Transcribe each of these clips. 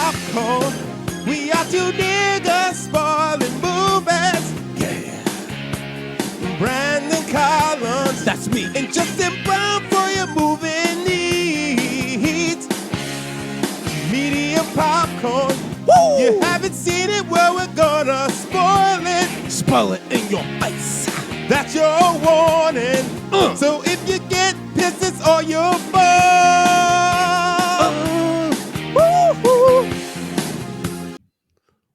popcorn. We are two niggas spoiling movies. Yeah. Brandon Collins, that's me, and Justin Brown for your movie needs. Media popcorn. Woo! You haven't seen it, well, we're gonna spoil it. Spoil it in your face. That's your warning. So if you get pissed, it's all your fault. Woo-hoo.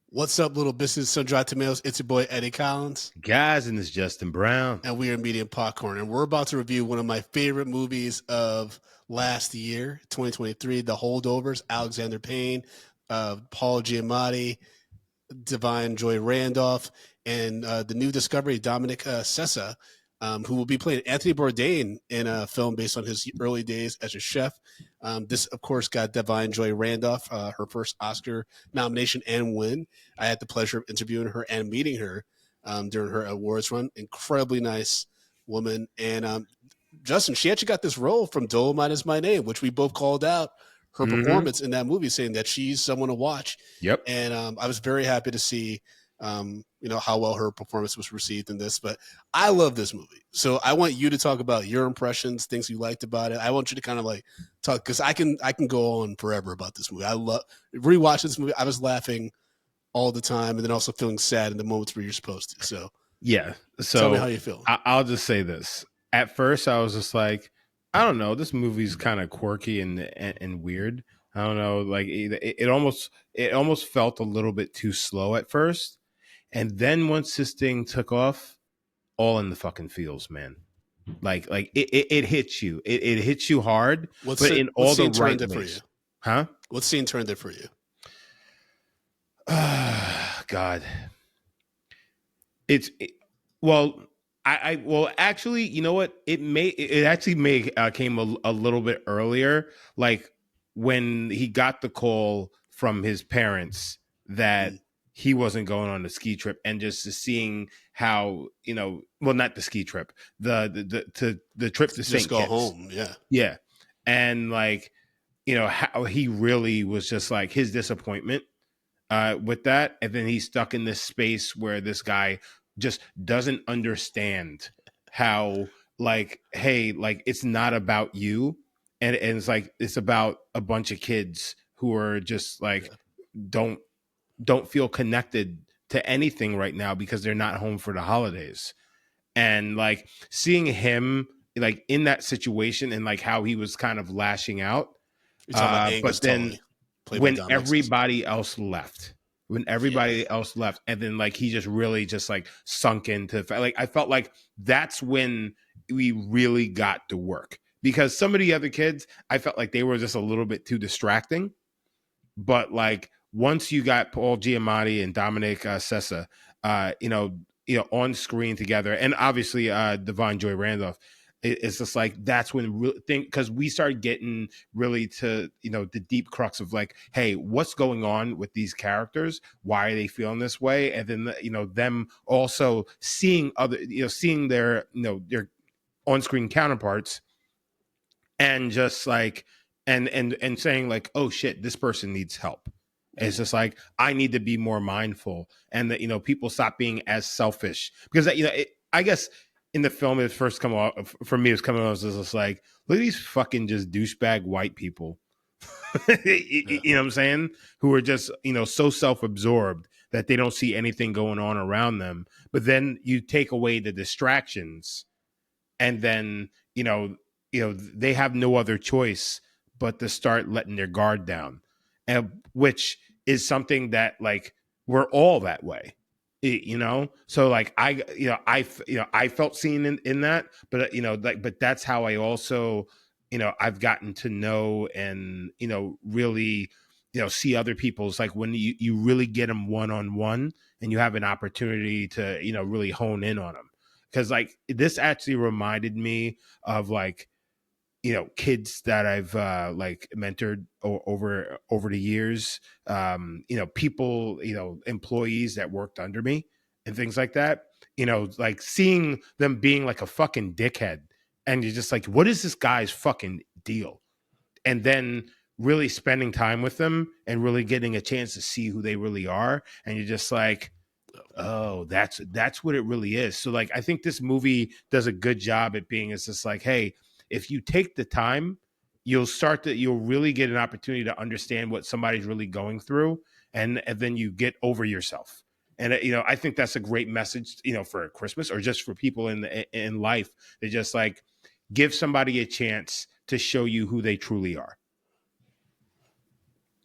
What's up, little business, sun-dried tomatoes? It's your boy, Eddie Collins. Guys, and it's Justin Brown. And we are Media Popcorn. And we're about to review one of my favorite movies of last year, 2023, The Holdovers, Alexander Payne, Paul Giamatti, Divine Joy Randolph, and the new discovery, Dominic Casa, who will be playing Anthony Bourdain in a film based on his early days as a chef. This, of course, got Divine Joy Randolph her first Oscar nomination and win. I had the pleasure of interviewing her and meeting her during her awards run. Incredibly nice woman. And Justin, she actually got this role from Dolomite Is My Name, which we both called out her performance in that movie, saying that she's someone to watch. Yep. And I was very happy to see how well her performance was received in this. But I love this movie. So I want you to talk about your impressions, things you liked about it. I want you to kind of like talk, because I can go on forever about this movie. I love rewatching this movie. I was laughing all the time and then also feeling sad in the moments where you're supposed to. So yeah. So tell me how you feel. I'll just say this. At first, I was just like, I don't know. This movie's kind of quirky and weird. I don't know. Like it almost felt a little bit too slow at first. And then once this thing took off, all in the fucking feels, man. Like it hits you. It hits you hard, but in all the right ways. For you? Huh? What scene turned it for you? God. Well, actually, you know what? It actually came a little bit earlier, like when he got the call from his parents that he wasn't going on the ski trip, and just seeing how, not the ski trip, the trip to St. Just go home, yeah, and like, how he really was just like his disappointment with that, and then he's stuck in this space where this guy just doesn't understand how, like, hey, like, it's not about you, and it's like it's about a bunch of kids who are just like don't feel connected to anything right now because they're not home for the holidays. And like seeing him like in that situation and like how he was kind of lashing out, but then when everybody else left, and then like he just really just like sunk into, like, I felt like that's when we really got to work, because some of the other kids, I felt like they were just a little bit too distracting. But like once you got Paul Giamatti and Dominic Sessa, on screen together, and obviously Divine Joy Randolph, it's just like that's when because we started getting really to the deep crux of like, hey, what's going on with these characters? Why are they feeling this way? And then them also seeing seeing their their on-screen counterparts, and just like and saying like, oh shit, this person needs help. It's just like, I need to be more mindful, and that people stop being as selfish, because I guess in the film it first come off for me, it was coming off as just like, look at these fucking just douchebag white people, you know what I'm saying, who are just so self-absorbed that they don't see anything going on around them. But then you take away the distractions, and then they have no other choice but to start letting their guard down, and which is something that like we're all that way, So like I felt seen in that, but but that's how I also I've gotten to know and really see other people's, like when you really get them one-on-one and you have an opportunity to really hone in on them, because like this actually reminded me of like kids that I've like mentored over the years, people, employees that worked under me and things like that, like seeing them being like a fucking dickhead, and you're just like, what is this guy's fucking deal? And then really spending time with them and really getting a chance to see who they really are. And you're just like, oh, that's what it really is. So like I think this movie does a good job at being, it's just like, hey, if you take the time, you'll really get an opportunity to understand what somebody's really going through, and then you get over yourself. And I think that's a great message, for Christmas or just for people in life, to just like give somebody a chance to show you who they truly are.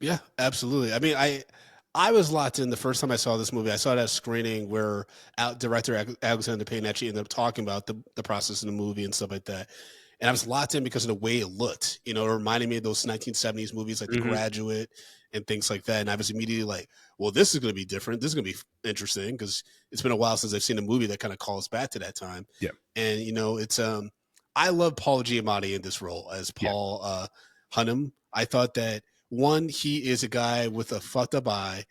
Yeah, absolutely. I mean, I was locked in the first time I saw this movie. I saw it at a screening where director Alexander Payne actually ended up talking about the process of the movie and stuff like that. And I was locked in because of the way it looked. It reminded me of those 1970s movies like The Mm-hmm. Graduate and things like that. And I was immediately like, well, this is going to be different. This is going to be interesting because it's been a while since I've seen a movie that kind of calls back to that time. Yeah. And it's I love Paul Giamatti in this role as Yeah. Paul Hunnam. I thought that one, he is a guy with a fucked up eye.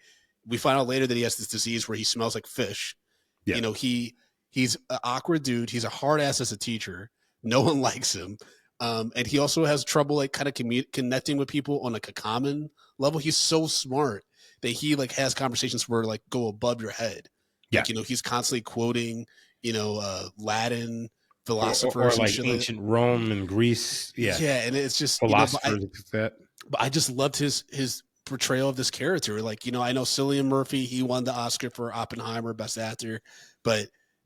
We find out later that he has this disease where he smells like fish. Yeah. He's an awkward dude. He's a hard ass as a teacher. No one likes him. And he also has trouble like kind of connecting with people on like a common level. He's so smart that he like has conversations where like go above your head. Yeah. Like, he's constantly quoting, Latin Or philosophers and like shit. ancient Rome and Greece. Yeah. Yeah. And it's just, Philosophers like that. but I just loved his portrayal of this character. Like, I know Cillian Murphy, he won the Oscar for Oppenheimer, Best Actor,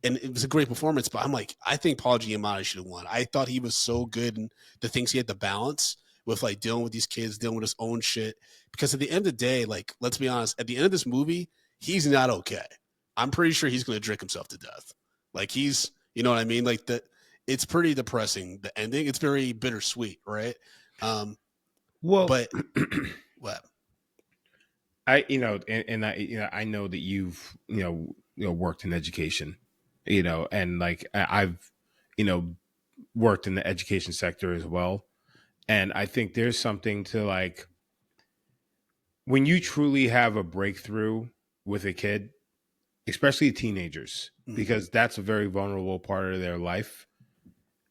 and it was a great performance. But I'm like, I think Paul Giamatti should have won. I thought he was so good in the things he had to balance with, like dealing with these kids, dealing with his own shit. Because at the end of the day, like, let's be honest, at the end of this movie, he's not okay. I'm pretty sure he's going to drink himself to death. Like you know what I mean? Like it's pretty depressing. The ending, it's very bittersweet, right? Well, But what? I know that you've, worked in education, and like I've, worked in the education sector as well. And I think there's something to like when you truly have a breakthrough with a kid, especially teenagers, because that's a very vulnerable part of their life.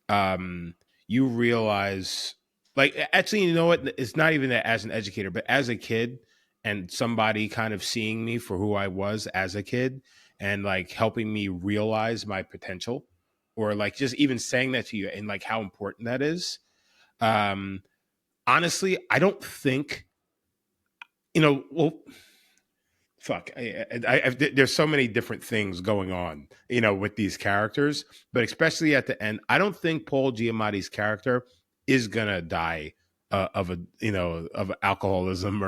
You realize, like, actually, you know what? It's not even that as an educator, but as a kid and somebody kind of seeing me for who I was as a kid and like helping me realize my potential, or like just even saying that to you and like how important that is. Um, Honestly, I don't think, well, fuck, there's so many different things going on, with these characters, but especially at the end, I don't think Paul Giamatti's character is gonna die of alcoholism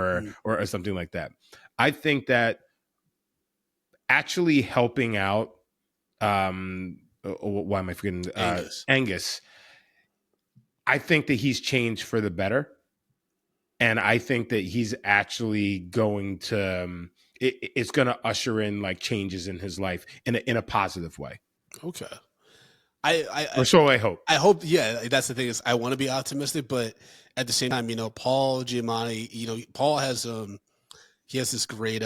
or something like that. I think that actually helping out, why am I forgetting, Angus, I think that he's changed for the better. And I think that he's actually going to, it's going to usher in like changes in his life in a positive way. Okay. Or so I hope. I hope, yeah, that's the thing is I want to be optimistic, but at the same time, Paul Giamatti, Paul has, he has this great,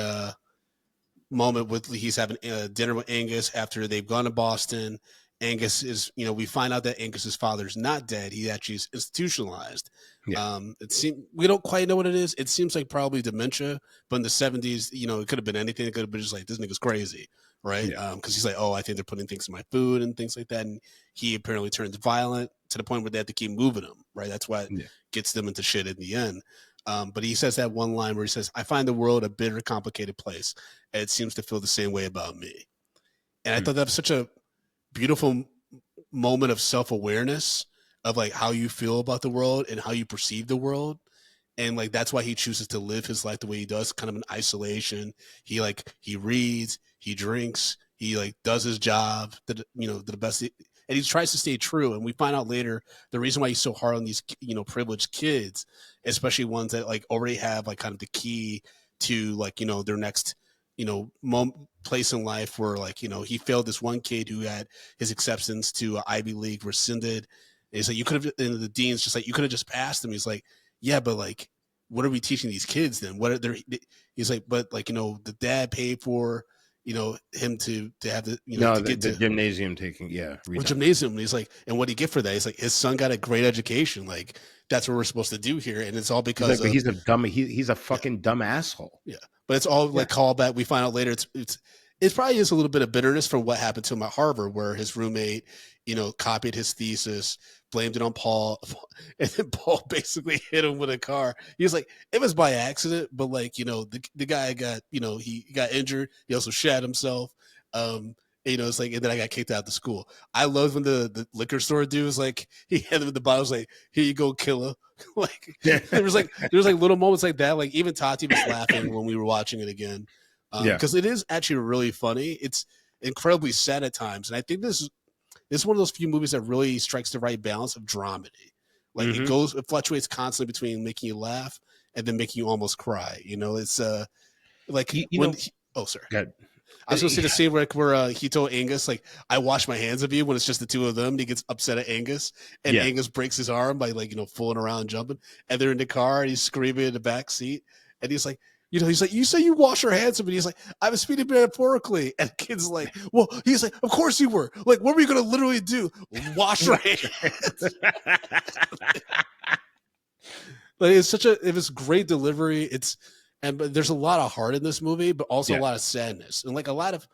moment with he's having dinner with Angus after they've gone to Boston. Angus is, we find out that Angus's father's not dead. He actually is institutionalized. Yeah. It seems we don't quite know what it is. It seems like probably dementia, but in the 70s, it could have been anything. It could have been just like this nigga's crazy, right? Yeah. Because he's like, oh, I think they're putting things in my food and things like that, and he apparently turns violent to the point where they have to keep moving him, right? That's what gets them into shit in the end. But he says that one line where he says, I find the world a bitter, complicated place. And it seems to feel the same way about me. And I thought that was such a beautiful moment of self-awareness of like how you feel about the world and how you perceive the world. And like that's why he chooses to live his life the way he does, kind of in isolation. He reads, he drinks, he like does his job to the best, and he tries to stay true. And we find out later the reason why he's so hard on these privileged kids, especially ones that like already have like kind of the key to like their next place in life, where like he failed this one kid who had his acceptance to Ivy League rescinded. And he's like, you could have, and the dean's just like, you could have just passed him. He's like, yeah, but like, what are we teaching these kids then? What are they? He's like, but like, the dad paid for, him to have the No, to get the to gymnasium taking or resign. gymnasium. And he's like, and what do you get for that? He's like, his son got a great education. Like that's what we're supposed to do here, and it's all He's because like, but of he's a dumb. He's a yeah, fucking dumb asshole. yeah. But it's all Yeah, like callback. We find out later it's probably just a little bit of bitterness from what happened to him at Harvard, where his roommate, copied his thesis, blamed it on Paul, and then Paul basically hit him with a car. He was like, it was by accident, but like, the guy got, he got injured. He also shat himself. It's like, and then I got kicked out of the school. I love when the liquor store dude was like, he handed him the bottle, was like, here you go, killer. Like there was like little moments like that. Like even Tati was laughing when we were watching it again, yeah. because it is actually really funny. It's incredibly sad at times, and I think this is one of those few movies that really strikes the right balance of dramedy. Like Mm-hmm. it fluctuates constantly between making you laugh and then making you almost cry. It's like You when know, oh sorry. good. I was gonna say the scene where he told Angus, like, I wash my hands of you when it's just the two of them, and he gets upset at Angus, and Yeah. Angus breaks his arm by like, fooling around and jumping, and they're in the car and he's screaming in the back seat, and he's like, he's like, you say you wash your hands of me. He's like, I was speaking metaphorically. And the kid's like, well, he's like, of course you were. Like, what were you gonna literally do? Wash your hands. Like it was great delivery. But there's a lot of heart in this movie, but also a Yeah. lot of sadness. And like a lot of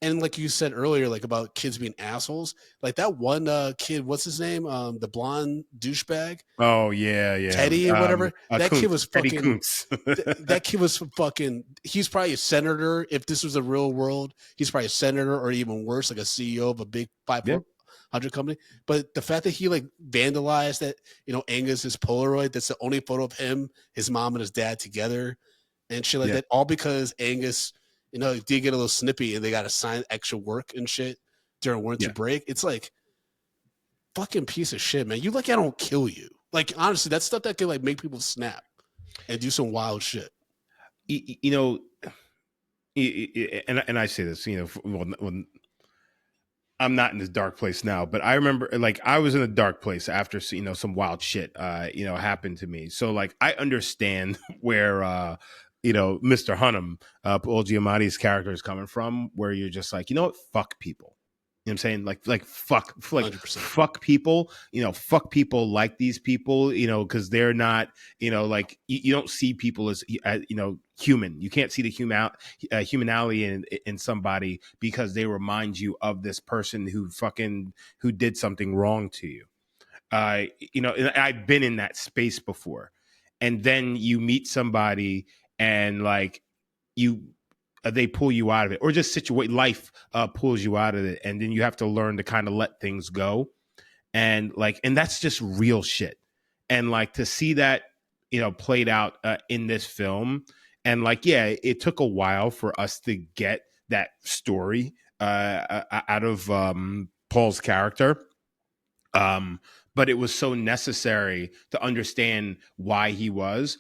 and like you said earlier, like about kids being assholes, like that one kid, what's his name? The blonde douchebag, Oh yeah, yeah. Teddy or whatever. That kid Kuntz, was Teddy fucking. Kuntz. That kid was fucking. He's probably a senator. If this was a real world, he's probably a senator or even worse, like a CEO of a big five Yeah, four hundred company. But the fact that he like vandalized that, Angus's Polaroid. That's the only photo of him, his mom, and his dad together, and shit like yeah, that. All because Angus, did get a little snippy, and they got to sign extra work and shit during winter yeah. break. It's like fucking piece of shit, man. You like I don't kill you. Like honestly, that's stuff that can like make people snap and do some wild shit. You know, and I say this, when I'm not in this dark place now, but I remember like I was in a dark place after some wild shit happened to me. So like I understand where Mr. Hunnam, Paul Giamatti's character is coming from, where you're just like, what, fuck people. You know what I'm saying? Like 100%. fuck people, fuck people like these people, because they're not, like you don't see people as, human. You can't see the humanality in somebody because they remind you of this person who did something wrong to you. And I've been in that space before. And then you meet somebody and like you they pull you out of it, or just situate life pulls you out of it, and then you have to learn to kind of let things go, and that's just real shit. And like to see that played out in this film, and like yeah, it took a while for us to get that story out of Paul's character, um, but it was so necessary to understand why he was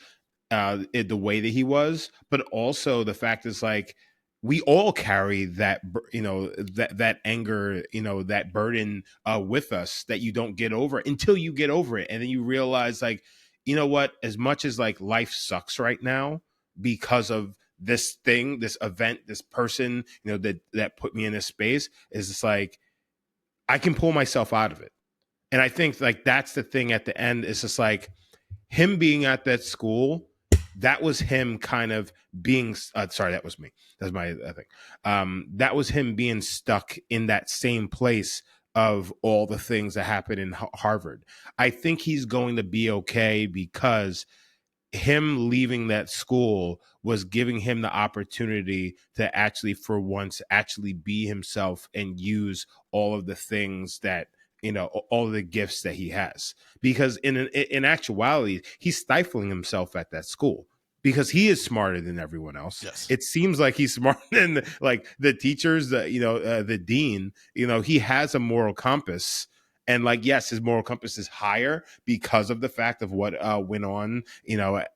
the way that he was, but also the fact is like we all carry that that anger, that burden with us that you don't get over until you get over it, and then you realize like what, as much as like life sucks right now because of this thing, this event, this person, that put me in this space, is just like I can pull myself out of it. And I think like that's the thing at the end, is just like him being at that school, that was him kind of being sorry, that was me, that's my thing, that was him being stuck in that same place of all the things that happened in Harvard. I think he's going to be okay because him leaving that school was giving him the opportunity to actually for once actually be himself and use all of the things that all of the gifts that he has, because in actuality he's stifling himself at that school because he is smarter than everyone else. Yes. It seems like he's smarter than like the teachers, the dean. He has a moral compass, and like yes, his moral compass is higher because of the fact of what went on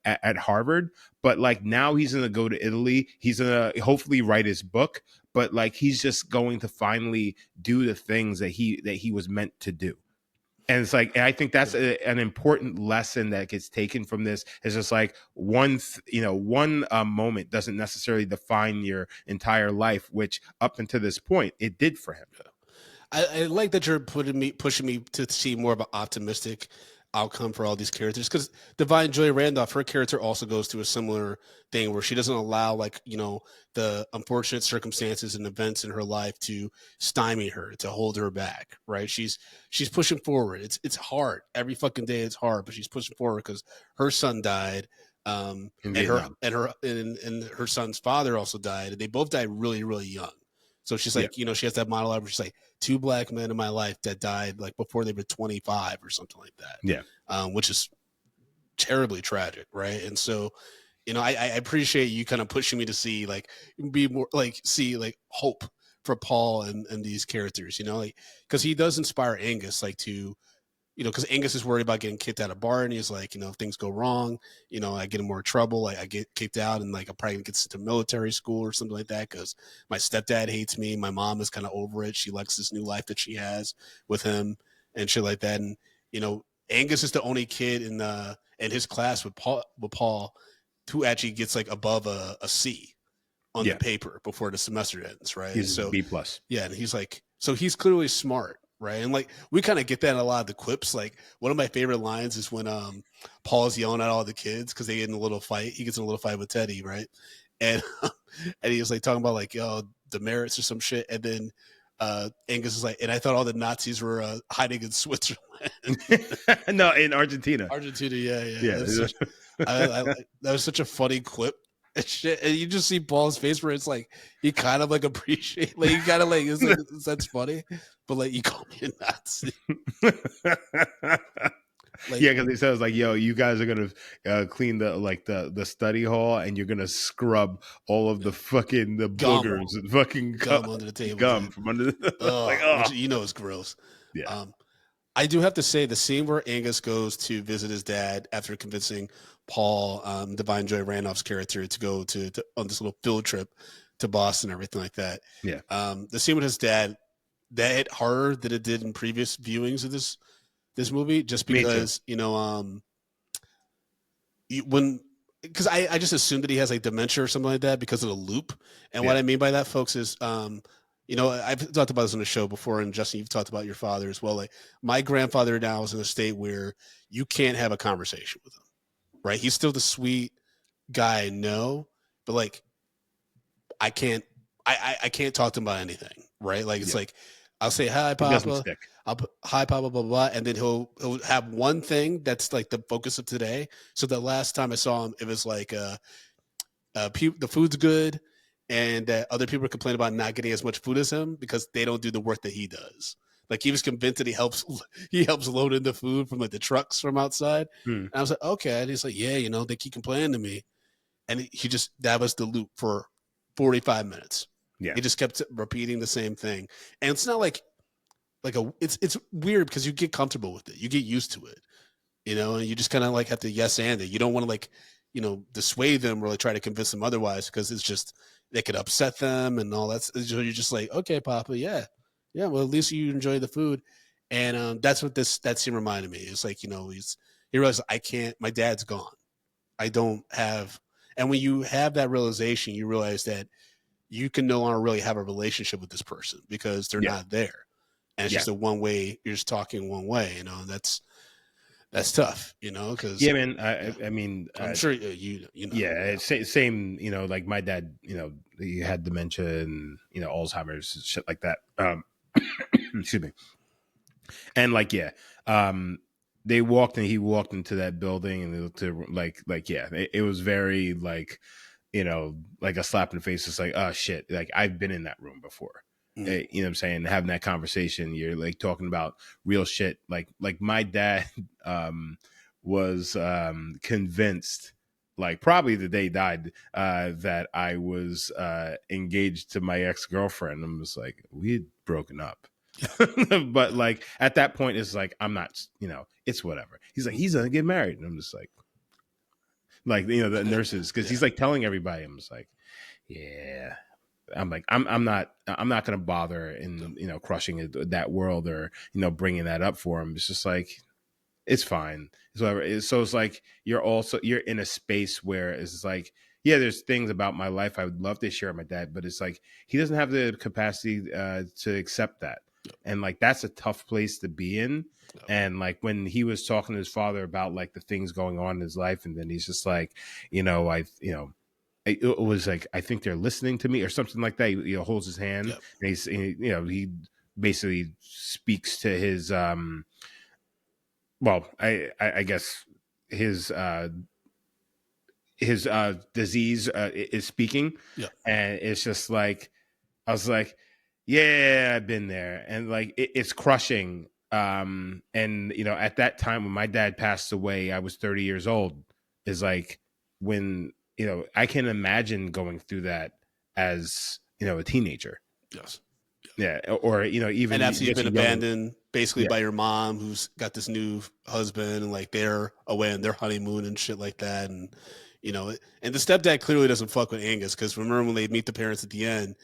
at Harvard. But like now he's gonna go to Italy, he's gonna hopefully write his book, but like he's just going to finally do the things that he was meant to do. And it's like, and I think that's an important lesson that gets taken from this. Is just like one moment doesn't necessarily define your entire life, which up until this point it did for him. I like that you're pushing me to see more of an optimistic outcome for all these characters, because Divine Joy Randolph, her character also goes through a similar thing where she doesn't allow, like, the unfortunate circumstances and events in her life to stymie her, to hold her back, right? She's pushing forward. It's hard every fucking day. It's hard, but she's pushing forward because her son died. In And her Vietnam. and her son's father also died, and they both died really, really young. So she's like, she has that monologue where she's like, two black men in my life that died like before they were 25 or something like that. Yeah. Which is terribly tragic, right? And so, I appreciate you kind of pushing me to see, like, be more like, see like hope for Paul and these characters, like, because he does inspire Angus, like, to, because Angus is worried about getting kicked out of bar, and he's like, if things go wrong, I get in more trouble, like I get kicked out, and like I'm probably gonna get sent to military school or something like that because my stepdad hates me. My mom is kind of over it. She likes this new life that she has with him and shit like that. And Angus is the only kid in his class with Paul who actually gets like above a C on the paper before the semester ends, right? He's so B plus. Yeah, and he's like, so he's clearly smart, right? And like we kind of get that in a lot of the quips. Like one of my favorite lines is when Paul's yelling at all the kids because they get in a little fight. He gets in a little fight with Teddy, right? And and he was like talking about like demerits or some shit, and then Angus is like, and I thought all the Nazis were hiding in Switzerland. No, in Argentina. Yeah. That was such a funny clip. And shit, and you just see Paul's face where it's like he kind of like appreciate, like he kind of like is like, that's funny, but like you call me a Nazi. Like, yeah, because he says like, "Yo, you guys are gonna clean the study hall, and you're gonna scrub all of the fucking boogers and fucking gum under the table, gum from under the like, which, it's gross." Yeah. I do have to say the scene where Angus goes to visit his dad after convincing Paul, Divine Joy Randolph's character, to go to on this little field trip to Boston, everything like that. Yeah. The scene with his dad, that hit harder than it did in previous viewings of this movie, just because because I just assumed that he has like dementia or something like that because of the loop. And what I mean by that, folks, is I've talked about this on the show before, and Justin, you've talked about your father as well. Like my grandfather now is in a state where you can't have a conversation with him, right? He's still the sweet guy, no, but like I can't talk to him about anything, right? Like it's like I'll say hi, Papa. Hi, Papa, blah, blah, blah, and then he'll have one thing that's like the focus of today. So the last time I saw him, it was like the food's good, and that other people are complaining about not getting as much food as him because they don't do the work that he does. Like he was convinced that he helps load in the food from like the trucks from outside. And I was like, okay. And he's like, yeah, they keep complaining to me. And that was the loop for 45 minutes. Yeah. He just kept repeating the same thing. And it's not like it's weird because you get comfortable with it. You get used to it, and you just kind of like have to yes and it. You don't want to like, dissuade them or like try to convince them otherwise because it's just, they could upset them and all that. So you're just like, okay, Papa, yeah. Well, at least you enjoy the food. And that's what that scene reminded me. It's like, he realized my dad's gone. I don't have, and when you have that realization, you realize that you can no longer really have a relationship with this person because they're not there. And it's just a one way, you're just talking one way, and that's tough, because man, I mean, I'm sure you know. Same, like my dad, he had dementia and Alzheimer's and shit like that. Excuse me. And like he walked into that building, and they looked it was very like like a slap in the face. It's like, oh shit, like I've been in that room before. You know what I'm saying? Having that conversation, you're like talking about real shit. Like my dad was convinced, like probably the day he died, that I was engaged to my ex-girlfriend. I'm just like, we had broken up. But like at that point, it's like, I'm not, it's whatever. He's like, he's gonna get married. And I'm just like the nurses, because he's like telling everybody. I'm just like, yeah. I'm not going to bother in, crushing that world, or, bringing that up for him. It's just like, it's fine. It's whatever. So it's like, you're in a space where it's like, yeah, there's things about my life I would love to share with my dad, but it's like, he doesn't have the capacity to accept that. And like, that's a tough place to be in. And like, when he was talking to his father about like the things going on in his life, and then he's just like, it was like, I think they're listening to me or something like that. He holds his hand, Yep. and he basically speaks to his well, I guess his disease is speaking, Yep. and it's just like, I was like, yeah, I've been there, and like, it's crushing. And at that time when my dad passed away, I was 30 years old. Is like, when I can imagine going through that as a teenager. Yes. Yeah, or And even after you've just been a young. abandoned basically Yeah, by your mom, who's got this new husband, and like they're away on their honeymoon and shit like that, and and the stepdad clearly doesn't fuck with Angus, because remember when they meet the parents at the end,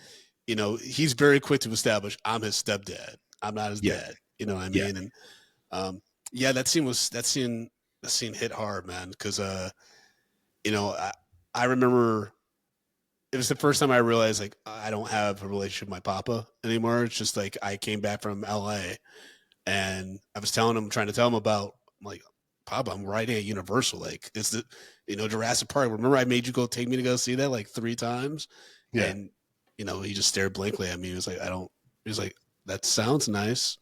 he's very quick to establish, I'm his stepdad, I'm not his yeah, dad. You know what I yeah, mean? And yeah, that scene hit hard, man, because you know I, I remember it was the first time I realized like I don't have a relationship with my papa anymore. It's just like I came back from LA and I was trying to tell him about, I'm like, Papa, I'm writing at Universal. Like, it's the Jurassic Park. Remember I made you take me to go see that like 3 times? yeah. And he just stared blankly at me. He was like, I don't he was like, that sounds nice.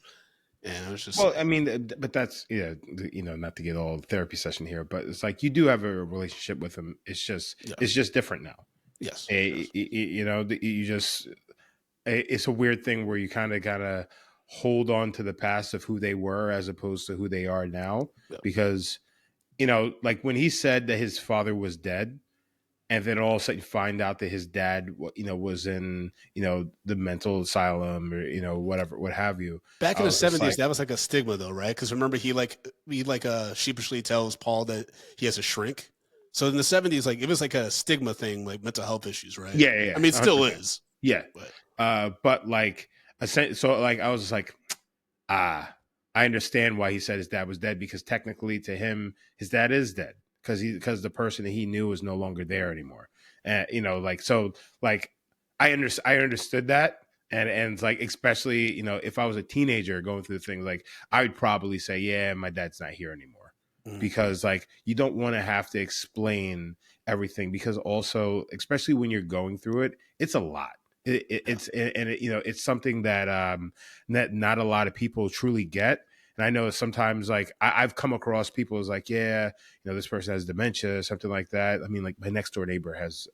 And I was just Well, I like, mean, but that's, not to get all therapy session here, but it's like, you do have a relationship with him. yeah, It's just different now. yes, yes, You just, it's a weird thing where you kind of gotta hold on to the past of who they were as opposed to who they are now, yeah, because like, when he said that his father was dead, and then all of a sudden find out that his dad, was in, the mental asylum, or whatever, what have you. back I in the was just '70s, like, that was like a stigma, though, right? Because remember, he sheepishly tells Paul that he has a shrink. So in the '70s, like it was like a stigma thing, like mental health issues, right? yeah, yeah, I yeah, mean, it still 100%. is, Yeah. but But like, so like, I was just like, ah, I understand why he said his dad was dead, because technically to him, his dad is dead, because the person that he knew is no longer there anymore. And like, so like, I understood that. And it's like, especially, if I was a teenager going through the thing, like, I would probably say, yeah, my dad's not here anymore, mm, because like, you don't want to have to explain everything, because also, especially when you're going through it, it's a lot. yeah, It's something that that not a lot of people truly get. And I know sometimes, like, I've come across people who's like, yeah, this person has dementia, something like that. I mean, like, my next door neighbor has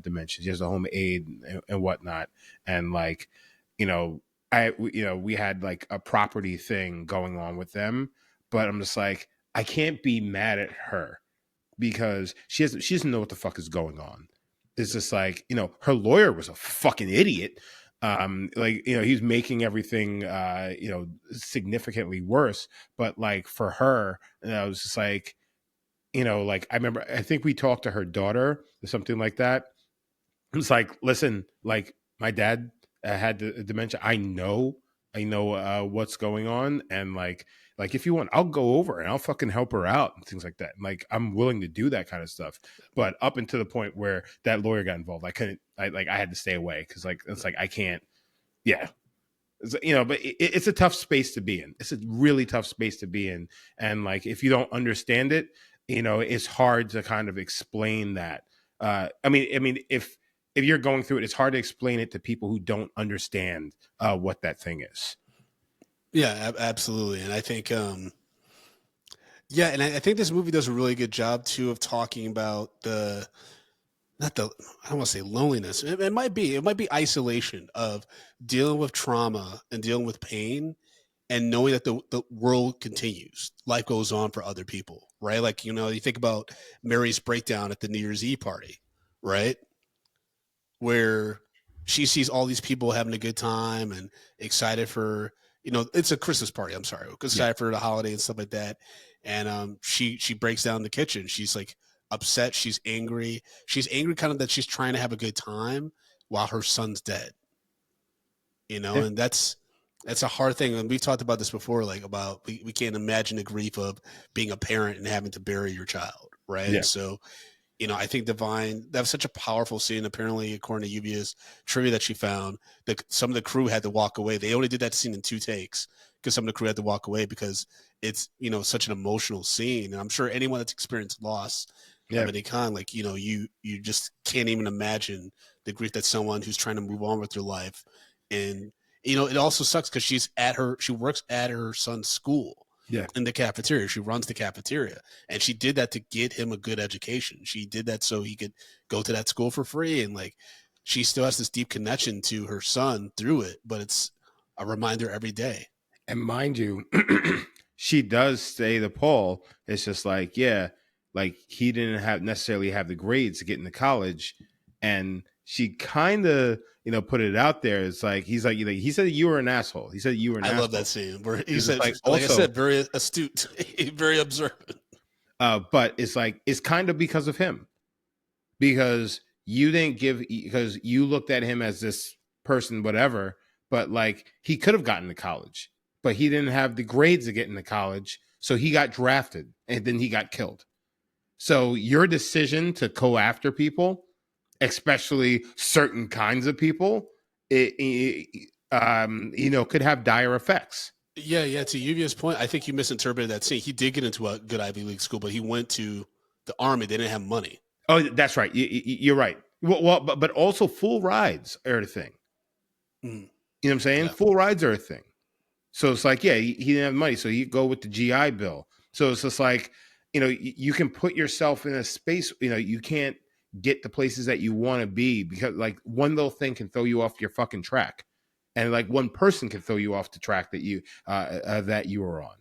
dementia. She has a home aide and whatnot. And like, you know, we had like a property thing going on with them, but I'm just like, I can't be mad at her, because she doesn't know what the fuck is going on. It's yeah, just like, her lawyer was a fucking idiot. Like, he's making everything significantly worse. But like, for her, I was just like, like, I remember, I think we talked to her daughter or something like that. It's like, listen, like, my dad had the dementia. I know what's going on, and like, if you want, I'll go over and I'll fucking help her out and things like that. And like, I'm willing to do that kind of stuff. But up until the point where that lawyer got involved, I couldn't. I had to stay away, because like, it's like, I can't. Yeah, but it's a tough space to be in. It's a really tough space to be in, and like, if you don't understand it, it's hard to kind of explain that. I mean, if you're going through it, it's hard to explain it to people who don't understand what that thing is. yeah, absolutely. And I think, yeah, and I think this movie does a really good job too of talking about the not the I don't want to say loneliness. It might be isolation of dealing with trauma and dealing with pain, and knowing that the world continues, life goes on for other people, right? Like, you think about Mary's breakdown at the New Year's Eve party, right? Where she sees all these people having a good time and excited for, it's a Christmas party. I'm sorry, Yeah, excited for the holiday and stuff like that. And she breaks down in the kitchen. She's like upset. She's angry. She's angry, kind of that she's trying to have a good time while her son's dead. Yeah. And that's a hard thing. And we've talked about this before, like about we can't imagine the grief of being a parent and having to bury your child, right? Yeah. And so, I think Divine, that was such a powerful scene. Apparently, according to Yuvia's trivia that she found, that some of the crew had to walk away. They only did that scene in 2 takes because some of the crew had to walk away because it's, such an emotional scene. And I'm sure anyone that's experienced loss Yeah. of any kind, like, you just can't even imagine the grief that someone who's trying to move on with their life. And, it also sucks because she works at her son's school Yeah. in the cafeteria. She runs the cafeteria, and she did that to get him a good education. She did that so he could go to that school for free. And like, she still has this deep connection to her son through it, but it's a reminder every day. And mind you, she does say to Paul, it's just like, yeah, like he didn't necessarily have the grades to get into college. And she kind of, put it out there. It's like, he's like, he said you were an asshole. He said you were an I asshole. love that scene where he It's said, like, like I also, said, very astute, very observant. but it's like, it's kind of because of him, because because you looked at him as this person, whatever, but like he could have gotten to college, but he didn't have the grades to get into college. So he got drafted and then he got killed. So your decision to go after people, especially certain kinds of people, could have dire effects. Yeah, yeah. To Yuvia's point, I think you misinterpreted that scene. He did get into a good Ivy League school, but he went to the army. They didn't have money. Oh, that's right. You're right. Well, but also full rides are a thing. Mm, You know what I'm saying? yeah. Full rides are a thing. So it's like, yeah, he didn't have money, so you go with the GI Bill. So it's just like, you can put yourself in a space, you can't get the places that you want to be because like one little thing can throw you off your fucking track, and like one person can throw you off the track that you are on.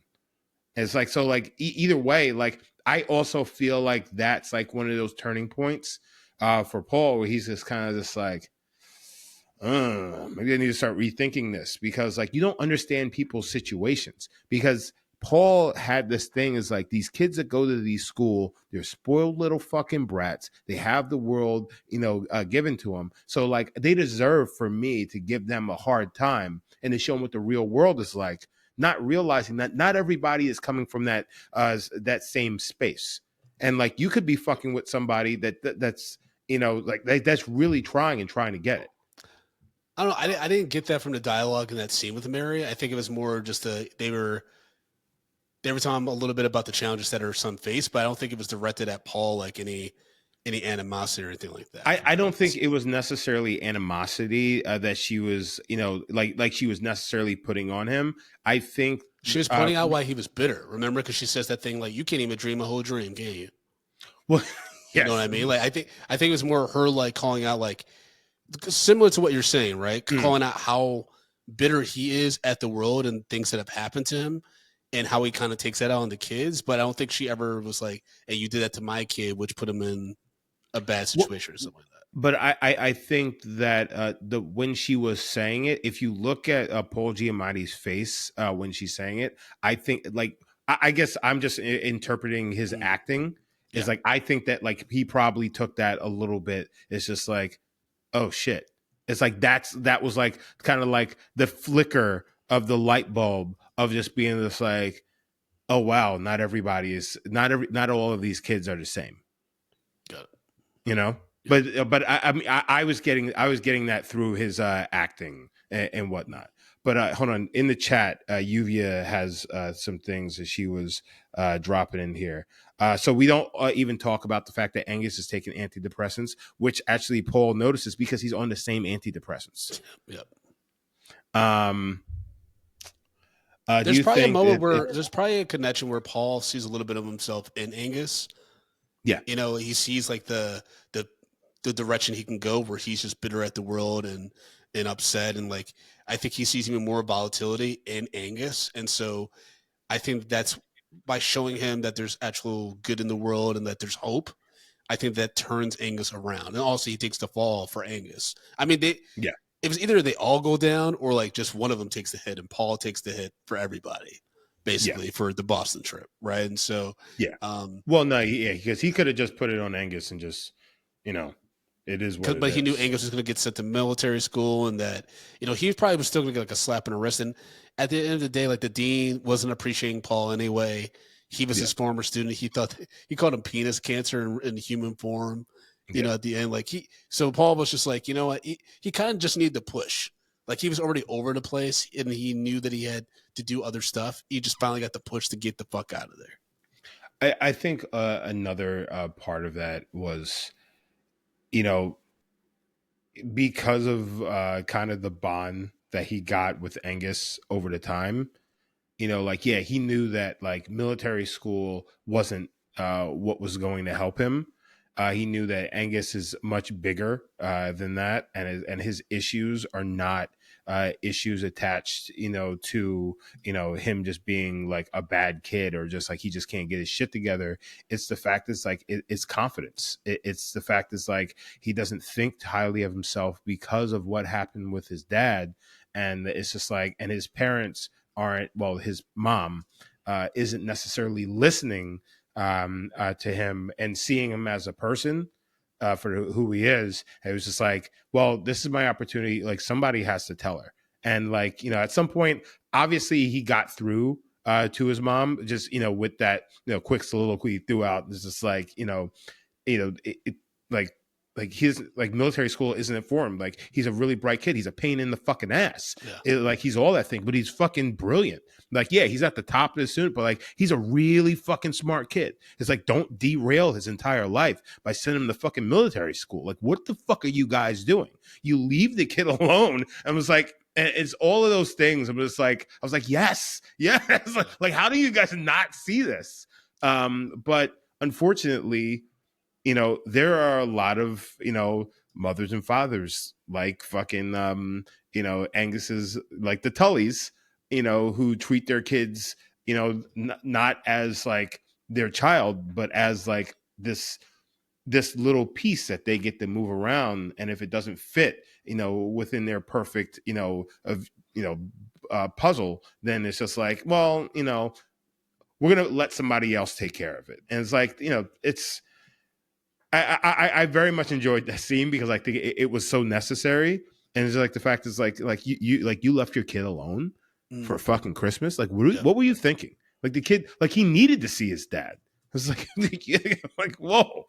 And it's like, so like either way, like I also feel like that's like one of those turning points for Paul where he's just kind of just like, maybe I need to start rethinking this, because like you don't understand people's situations. Because Paul had this thing is like these kids that go to these school, they're spoiled little fucking brats. They have the world, given to them. So like they deserve for me to give them a hard time and to show them what the real world is like. Not realizing that not everybody is coming from that same space, and like you could be fucking with somebody that's that's really trying to get it. I don't know. I didn't get that from the dialogue in that scene with Mary. I think it was more just they were talking a little bit about the challenges that her son faced, but I don't think it was directed at Paul like any animosity or anything like that. I don't think it was necessarily animosity that she was, like she was necessarily putting on him. I think She was pointing out why he was bitter. Remember, because she says that thing like, "You can't even dream a whole dream, can you?" well, You know what I mean? Like, I think it was more her like calling out, like, similar to what you're saying, right? Calling out how bitter he is at the world and things that have happened to him, and how he kind of takes that out on the kids. But I don't think she ever was like, "Hey, you did that to my kid," which put him in a bad situation or something like that. But I think that when she was saying it, if you look at Paul Giamatti's face when she's saying it, I think like I guess I'm just interpreting his acting. It's like I think that like he probably took that a little bit. It's just like, oh shit. It's like that was like kind of like the flicker of the light bulb of just being this like, oh wow, not all of these kids are the same. Got it. You know? But I mean I was getting that through his acting and whatnot. But hold on, in the chat, Lluvia has some things that she was dropping in here. So we don't even talk about the fact that Angus is taking antidepressants, which actually Paul notices because he's on the same antidepressants. Yep. Do you Probably a think moment where there's probably a connection where Paul sees a little bit of himself in Angus. Yeah. He sees like the direction he can go where he's just bitter at the world and upset, and like I think he sees even more volatility in Angus. And so I think that's by showing him that there's actual good in the world and that there's hope, I think that turns Angus around. And also he takes the fall for Angus. I mean, it was either they all go down or like just one of them takes the hit, and Paul takes the hit for everybody, basically, for the Boston trip, right? And so well, no, because he could have just put it on Angus and just, It is what it But he knew is. Angus was going to get sent to military school, and that he probably was still going to get like a slap in the wrist. And at the end of the day, like the dean wasn't appreciating Paul anyway. He was Yeah. his former student. He called him penis cancer in human form. Yeah. At the end, so Paul was just like, you know what, he kind of just needed to push. Like he was already over the place, and he knew that he had to do other stuff. He just finally got the push to get the fuck out of there. I think another part of that was, you know, because of kind of the bond that he got with Angus over the time. Like, yeah, he knew that like military school wasn't what was going to help him. He knew that Angus is much bigger than that, and his issues are not issues attached, to him just being like a bad kid or just like he just can't get his shit together. It's the fact it's like it's confidence. It's the fact it's like he doesn't think highly of himself because of what happened with his dad, and it's just like, and his parents aren't, well, his mom isn't necessarily listening to him and seeing him as a person for who he is. It was just like, well, this is my opportunity. Like somebody has to tell her. And like, at some point, obviously he got through to his mom, just, with that, quick soliloquy throughout. It's just like, like, his like military school isn't informed. Like he's a really bright kid. He's a pain in the fucking ass. Yeah. Like he's all that thing, but he's fucking brilliant. Like, yeah, he's at the top of the student, but like he's a really fucking smart kid. It's like, don't derail his entire life by sending him to fucking military school. Like, what the fuck are you guys doing? You leave the kid alone. And was like, and it's all of those things. I was like, yes. Like, how do you guys not see this? But unfortunately, there are a lot of, mothers and fathers like fucking, Angus's, like the Tullys, who treat their kids, not as like their child, but as like this little piece that they get to move around. And if it doesn't fit, within their perfect, puzzle, then it's just like, well, we're going to let somebody else take care of it. And it's like, it's, I very much enjoyed that scene because I think it was so necessary. And it's like the fact is like you left your kid alone for fucking Christmas. Like what were you thinking? Like the kid, like he needed to see his dad. It was like like whoa.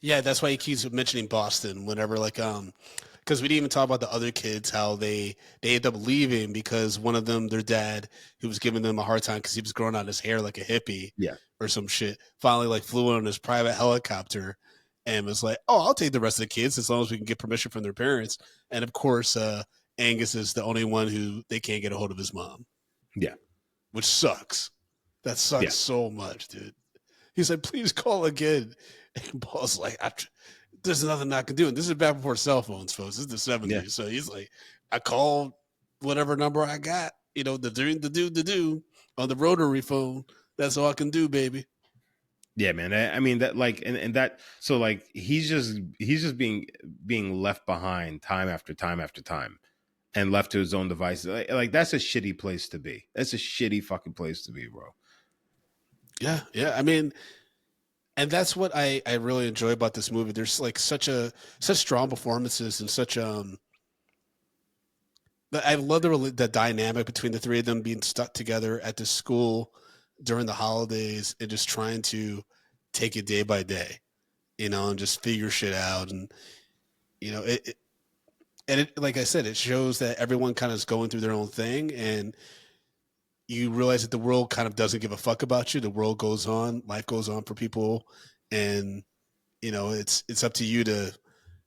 Yeah, that's why he keeps mentioning Boston whenever because we didn't even talk about the other kids, how they end up leaving because one of them, their dad, who was giving them a hard time because he was growing out his hair like a hippie, Yeah, or some shit, finally like flew on his private helicopter and was like, "Oh, I'll take the rest of the kids as long as we can get permission from their parents." And of course, Angus is the only one who they can't get a hold of his mom. Yeah, which sucks. That sucks so much, dude. He's like, "Please call again." And Paul's like, "There's nothing I can do." And this is back before cell phones, folks. This is the 70s. Yeah. So he's like, "I called whatever number I got, the do on the rotary phone. That's all I can do, baby." Yeah, man. I mean that, like, and that, so like he's just being left behind time after time after time, and left to his own devices. Like that's a shitty place to be. That's a shitty fucking place to be, bro. Yeah. I mean, and that's what I really enjoy about this movie. There's like such strong performances and such I love the dynamic between the three of them being stuck together at this school during the holidays and just trying to take it day by day, and just figure shit out. And it like I said, it shows that everyone kind of is going through their own thing, and you realize that the world kind of doesn't give a fuck about you. The world goes on, life goes on for people, and it's up to you to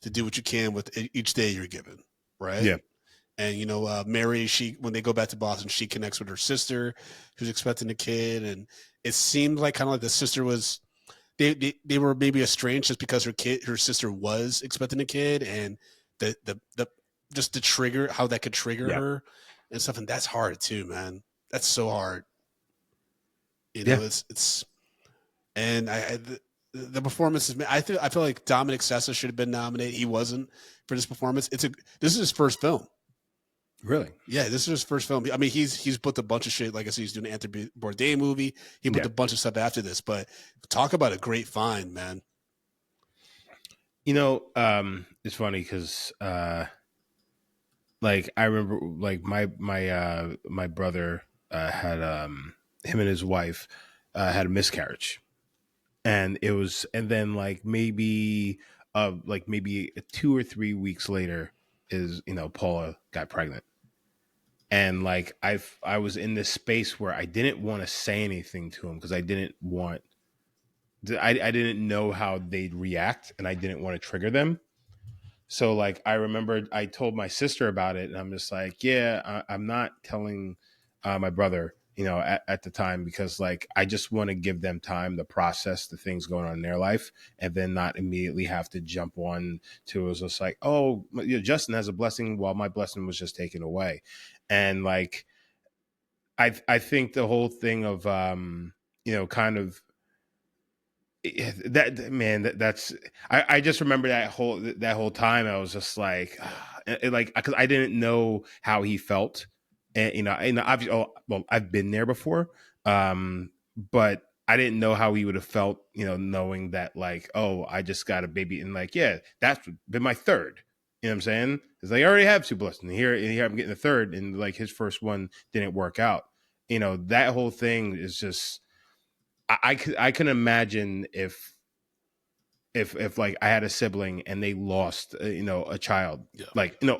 do what you can with each day you're given, right? Yeah. And Mary, when they go back to Boston, she connects with her sister who's expecting a kid, and it seemed like kind of like the sister was they were maybe estranged just because her sister was expecting a kid, and the just the trigger, how that could trigger her and stuff. And that's hard too, man. That's so hard. It's and the performances. I feel like Dominic Sessa should have been nominated. He wasn't for this performance. This is his first film. Really? Yeah, this is his first film. I mean, he's booked a bunch of shit. Like I said, he's doing an Anthony Bourdain movie. He booked a bunch of stuff after this. But talk about a great find, man. It's funny because like I remember like my brother had him and his wife had a miscarriage, and it was, and then like maybe 2 or 3 weeks later is Paula got pregnant. And like I was in this space where I didn't want to say anything to him because I didn't know how they'd react, and I didn't want to trigger them. So like I remembered I told my sister about it, and I'm just like, yeah, I'm not telling my brother, at the time, because like I just want to give them time to process the things going on in their life, and then not immediately have to jump on to it was just like, oh, Justin has a blessing while my blessing was just taken away. And like I think the whole thing of kind of that man that's I just remember that whole time I was just like like because I didn't know how he felt, and obviously, well, I've been there before, but I didn't know how he would have felt, knowing that like, oh, I just got a baby, and like, yeah, that's been my third. You know what I'm saying? Because I already have two blessings, and here I'm getting a third, and like his first one didn't work out. That whole thing is just I can imagine if like I had a sibling and they lost a child, Yeah. like no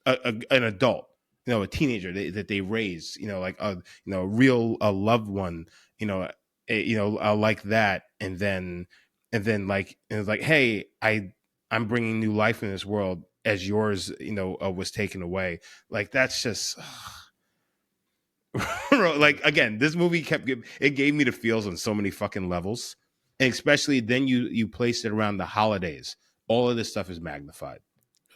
an adult, a teenager that they raised, like a real a loved one, like that, and then like it's like, hey, I'm bringing new life in this world as yours was taken away. Like that's just like again, this movie it gave me the feels on so many fucking levels, and especially then you place it around the holidays. All of this stuff is magnified.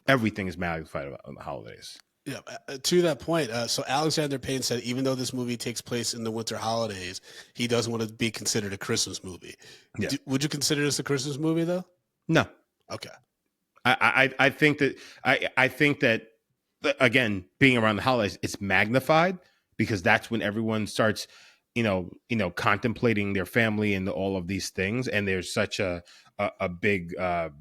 Everything is magnified about on the holidays. Yeah, to that point, so Alexander Payne said even though this movie takes place in the winter holidays, he doesn't want to be considered a Christmas movie. Yeah. Would you consider this a Christmas movie though? No, Okay. I think that I think that again, being around the holidays, it's magnified because that's when everyone starts, contemplating their family and all of these things, and there's such a big everyone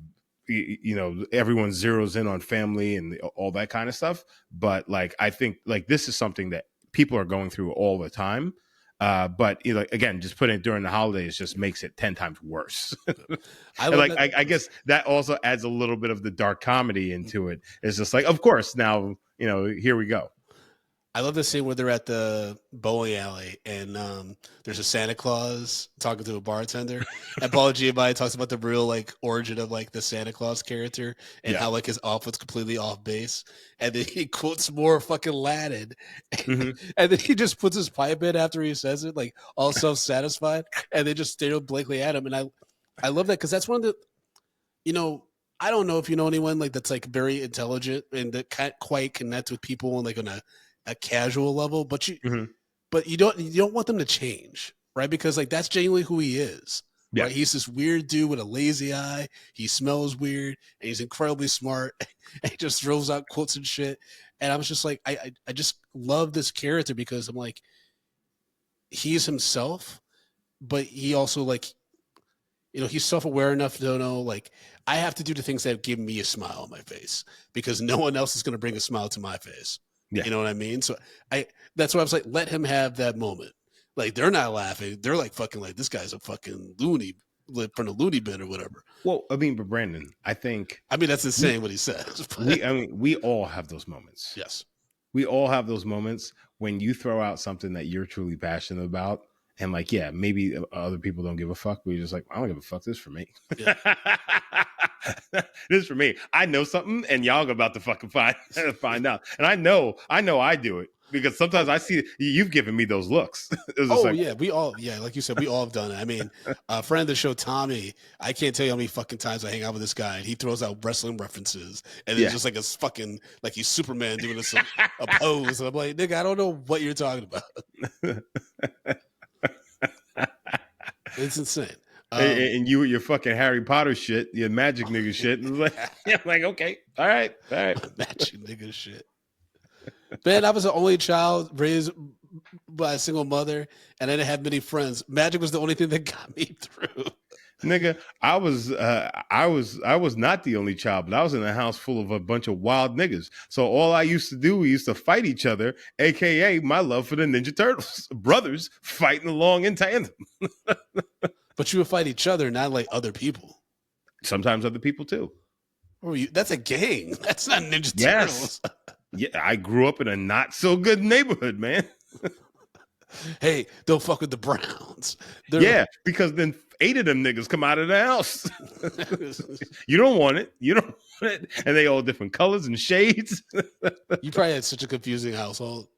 zeroes in on family and all that kind of stuff. But like I think like this is something that people are going through all the time. But again, just putting it during the holidays just makes it 10 times worse. I And love like that. I guess that also adds a little bit of the dark comedy into it. It's just like, of course, now here we go. I love the scene where they're at the bowling alley and there's a Santa Claus talking to a bartender, and Paul Giamatti talks about the real like origin of like the Santa Claus character and Yeah. how like his outfit's completely off base, and then he quotes more fucking Latin, Hmm. and then he just puts his pipe in after he says it, like all self satisfied, and they just stare blankly at him, and I love that because that's one of the you know. I don't know if you know anyone like that's like very intelligent and that can't quite connect with people on like on a casual level, but Hmm. you don't want them to change, right? Because like that's genuinely who he is, Yeah. right? He's this weird dude with a lazy eye. He smells weird, and he's incredibly smart. And he just throws out quotes and shit. And I was just like, I just love this character because I'm like, he's himself, but he also like he's self-aware enough to know like I have to do the things that give me a smile on my face because no one else is going to bring a smile to my face. Yeah. You know what I mean? So I that's why I was like, let him have that moment. Like they're not laughing. They're like fucking like this guy's a fucking loony from the loony bin or whatever. Well, I mean, but Brandon, I think I mean that's we insane what he says. we I mean we all have those moments. Yes. We all have those moments when you throw out something that you're truly passionate about. And like, yeah, maybe other people don't give a fuck, but you're just like, I don't give a fuck. This is for me. Yeah. This is for me. I know something, and y'all are about to fucking find out. And I know I do it because sometimes I see you've given me those looks. It was just Oh like, yeah, we all like you said, we all have done it. I mean, a friend of the show, Tommy, I can't tell you how many fucking times I hang out with this guy and he throws out wrestling references and it's yeah. just like a fucking like he's Superman doing a pose. And I'm like, nigga, I don't know what you're talking about. It's insane. And you with your fucking Harry Potter shit, your magic nigga shit. And like, yeah, I'm like, okay, all right. Matching nigga shit. Man, I was the only child raised by a single mother, and I didn't have many friends. Magic was the only thing that got me through. Nigga, I was not the only child, but I was in a house full of a bunch of wild niggas. So all I used to do, we used to fight each other, aka my love for the Ninja Turtles, brothers fighting along in tandem. But you would fight each other, not like other people. Sometimes other people too. Or that's a gang. That's not Ninja Yes, Turtles. yeah, I grew up in a not so good neighborhood, man. Hey, don't fuck with the Browns. Yeah, because then 8 of them niggas come out of the house. You don't want it. You don't want it. And they all different colors and shades. You probably had such a confusing household.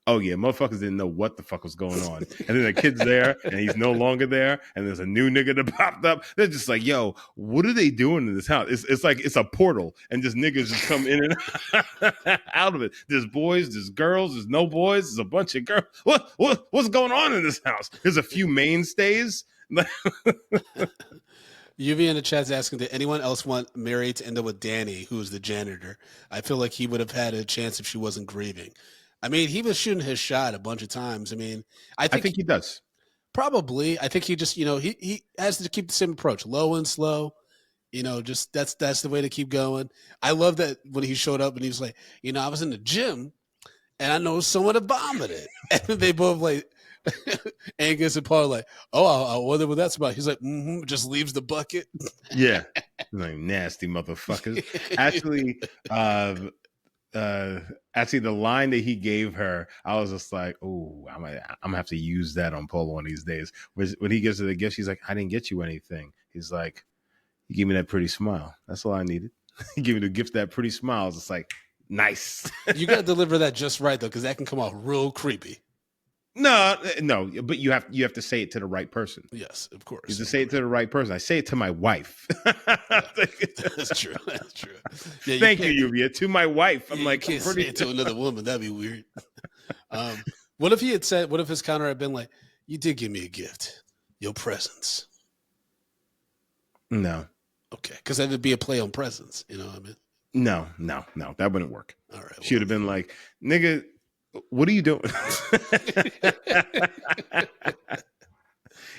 Oh yeah, motherfuckers didn't know what the fuck was going on. And then the kid's there and he's no longer there. And there's a new nigga that popped up. They're just like, yo, what are they doing in this house? It's like it's a portal and just niggas just come in and out of it. There's boys, there's girls, there's no boys, there's a bunch of girls. What's going on in this house? There's a few mainstays. Lluvia in the chat's asking, did anyone else want Mary to end up with Danny, who's the janitor? I feel like he would have had a chance if she wasn't grieving. I mean, he was shooting his shot a bunch of times. I mean, I think he does. Probably. I think he just, he has to keep the same approach, low and slow. Just that's the way to keep going. I love that when he showed up and he was like, I was in the gym and I know someone had vomited. And they both like, Angus and Paul like, oh, I wonder what that's about. He's like, just leaves the bucket. Yeah. Like nasty motherfuckers. Actually, actually the line that he gave her, I was just like, oh, I'm gonna have to use that on Polo one of these days. When he gives her the gift, she's like, I didn't get you anything. He's like, you give me that pretty smile. That's all I needed. He gave me the gift, that pretty smile. It's like, nice. You gotta deliver that just right though, because that can come out real creepy. No, but you have to say it to the right person. Yes, of course. You have to say it to the right person. I say it to my wife. That's true. That's true. Yeah, Thank you, Lluvia. To my wife. I'm like, can't say it to another woman. That'd be weird. What if he had said? What if his counter had been like, "You did give me a gift, your presence." No. Okay, because that would be a play on presence. You know what I mean? No, that wouldn't work. All right. She would have been like, nigga, what are you doing?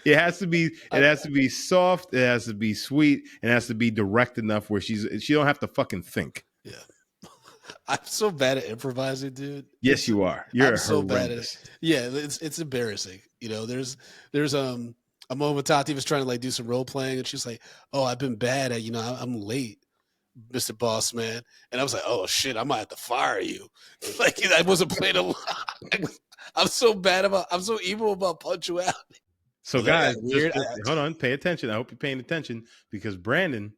It has to be soft, it has to be sweet, it has to be direct enough where she don't have to fucking think. Yeah. I'm so bad at improvising, dude. Yes, you are. You're so horrendous. bad at it. Yeah, it's embarrassing. There's a moment Tati was trying to like do some role playing and she's like, "Oh, I've been bad at, I'm late, Mr. Boss Man." And I was like, "Oh shit, I might have to fire you." Like I wasn't playing a lot. I'm so evil about punctuality. So guys, just hold on, pay attention. I hope you're paying attention because Brandon's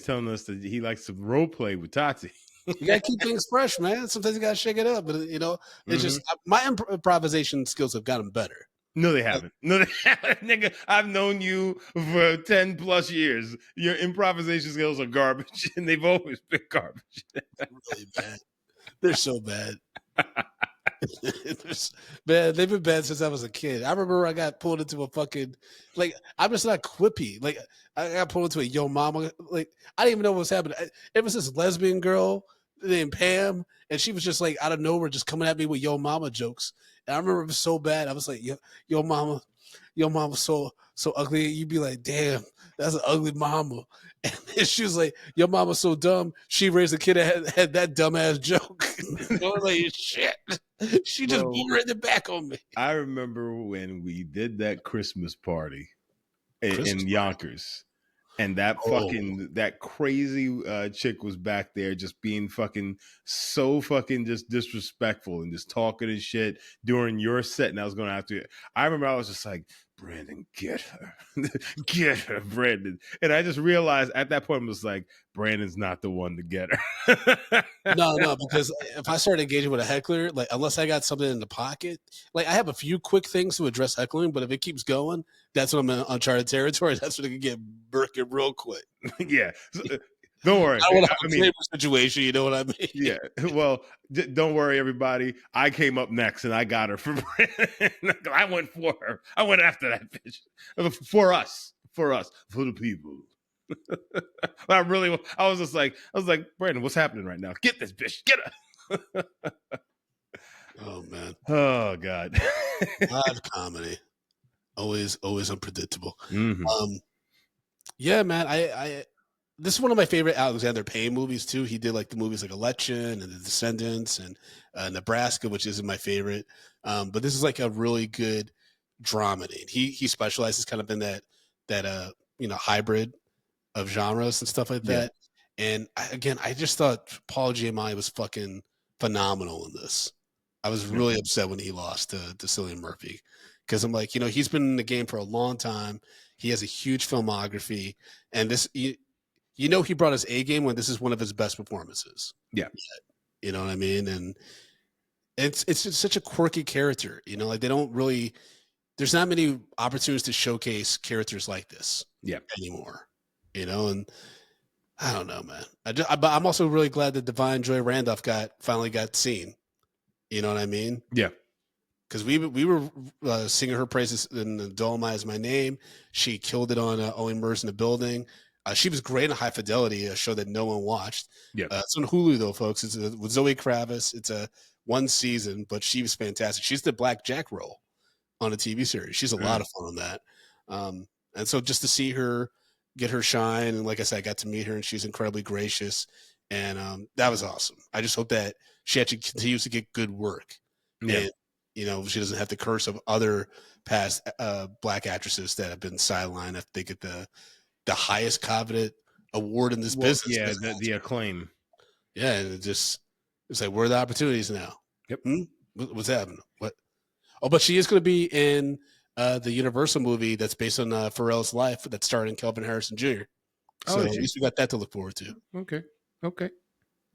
telling us that he likes to role play with Tati. You gotta keep things fresh, man. Sometimes you gotta shake it up. But it's just my improvisation skills have gotten better. No, they haven't. No, they haven't. Nigga, I've known you for 10 plus years. Your improvisation skills are garbage, and they've always been garbage. Really bad. They're so bad. Man, they've been bad since I was a kid. I remember I got pulled into a fucking I'm just not quippy. Like I got pulled into a yo mama. Like I didn't even know what was happening. It was this lesbian girl named Pam, and she was just like out of nowhere, just coming at me with yo mama jokes. And I remember it was so bad. I was like, yo mama so ugly. You'd be like, damn, that's an ugly mama. And then she was like, your mama's so dumb. She raised a kid that had that dumbass joke. I was like, shit. She just boomeranged it back on me. I remember when we did that Christmas party in Yonkers. And that that crazy chick was back there just being fucking so fucking just disrespectful and just talking and shit during your set. And I was going to have to, I remember I was just like, Brandon, get her. Get her, Brandon. And I just realized at that point, I was like, Brandon's not the one to get her. No, because if I start engaging with a heckler, like unless I got something in the pocket, like I have a few quick things to address heckling, but if it keeps going, that's when I'm in uncharted territory. That's when it can get burking real quick. Yeah. Don't worry. I want to have a flavor situation, you know what I mean? Yeah. Well, don't worry, everybody. I came up next and I got her for Brandon. I went for her. I went after that bitch. For us, for the people. I was like, Brandon, what's happening right now? Get this bitch. Get her. Oh man. Oh God. Live comedy. Always unpredictable. Mm-hmm. Yeah, man. I this is one of my favorite Alexander Payne movies too. He did like the movies like Election and The Descendants and Nebraska, which isn't my favorite. But this is like a really good dramedy. He specializes kind of in that hybrid of genres and stuff like Yeah. that. And again, I just thought Paul Giamatti was fucking phenomenal in this. I was Yeah. really upset when he lost to Cillian Murphy because I'm like, he's been in the game for a long time. He has a huge filmography, and he brought his A game when this is one of his best performances. Yeah. You know what I mean? And it's just such a quirky character. Like they don't really. There's not many opportunities to showcase characters like this Yeah. anymore. And I don't know, man. But I'm also really glad that Divine Joy Randolph finally got seen. You know what I mean? Yeah. Because we were singing her praises in the Dolomite Is My Name. She killed it on Only Murders in the Building. She was great in High Fidelity, a show that no one watched. Yeah. It's on Hulu though, folks. It's with Zoe Kravitz. It's a one season, but she was fantastic. She's the Black Jack role on a TV series. She's a lot of fun on that. And so just to see her get her shine, and like I said, I got to meet her, and she's incredibly gracious, and that was awesome. I just hope that she actually continues to get good work, Yeah. and she doesn't have the curse of other past Black actresses that have been sidelined if they get the highest coveted award in this business. Yeah, the acclaim. Yeah, and it's like, where are the opportunities now? Yep. What's happening? What? Oh, but she is going to be in the Universal movie that's based on Pharrell's life that's starring Kelvin Harrison Jr. So at least we got that to look forward to. Okay.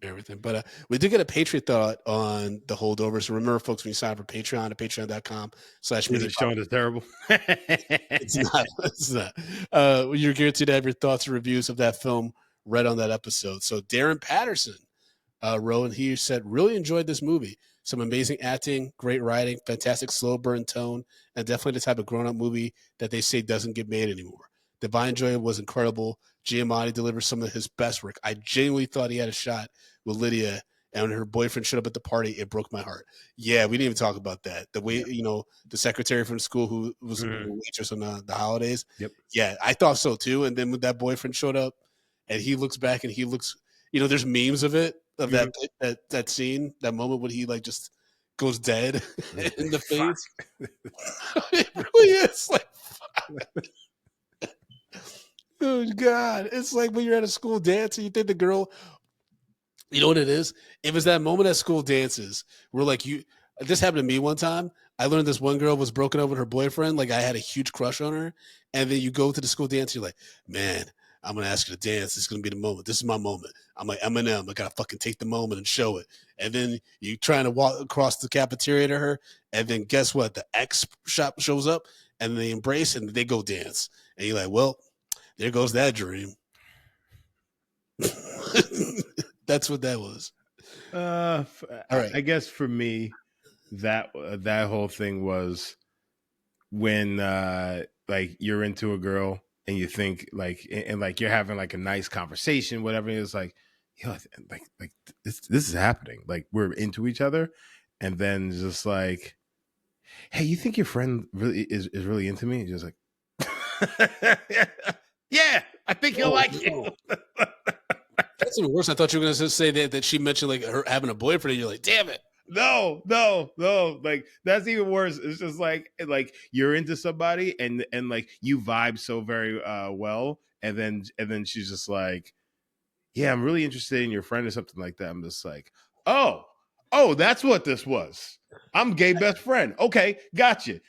Everything. But we did get a Patriot thought on the Holdovers. Remember, folks, when you sign up for Patreon at patreon.com/. Is it showing is terrible? It's not. It's not. You're guaranteed to have your thoughts and reviews of that film read on that episode. So Darren Patterson wrote, and he said, really enjoyed this movie. Some amazing acting, great writing, fantastic slow burn tone, and definitely the type of grown-up movie that they say doesn't get made anymore. Divine Joy was incredible. Giamatti delivered some of his best work. I genuinely thought he had a shot with Lydia, and when her boyfriend showed up at the party, it broke my heart. Yeah, we didn't even talk about that. The way, the secretary from school who was a waitress on the holidays. Yep. Yeah, I thought so too. And then when that boyfriend showed up, and he looks back and he looks, there's memes of it, of that scene, that moment when he like just goes dead in the face. It really is like, oh God! It's like when you're at a school dance and you think the girl, you know what it is? It was that moment at school dances where like this happened to me one time. I learned this one girl was broken up with her boyfriend. Like I had a huge crush on her, and then you go to the school dance. You're like, man, I'm gonna ask her to dance. This is gonna be the moment. This is my moment. I'm like Eminem. I gotta fucking take the moment and show it. And then you trying to walk across the cafeteria to her, and then guess what? The X shop shows up, and they embrace and they go dance. And you're like, well, there goes that dream. That's what that was. All right. I guess for me, that whole thing was when like you're into a girl and you think like and like you're having like a nice conversation, whatever. It's like, like this is happening. Like we're into each other, and then just like, hey, you think your friend really is really into me? And just like, yeah, I think he'll like you. That's even worse. I thought you were going to say that she mentioned like her having a boyfriend, and you're like, damn it. No. Like that's even worse. It's just like you're into somebody and like you vibe so very well, and then she's just like, yeah, I'm really interested in your friend or something like that. I'm just like, oh, that's what this was. I'm gay best friend. Okay, gotcha.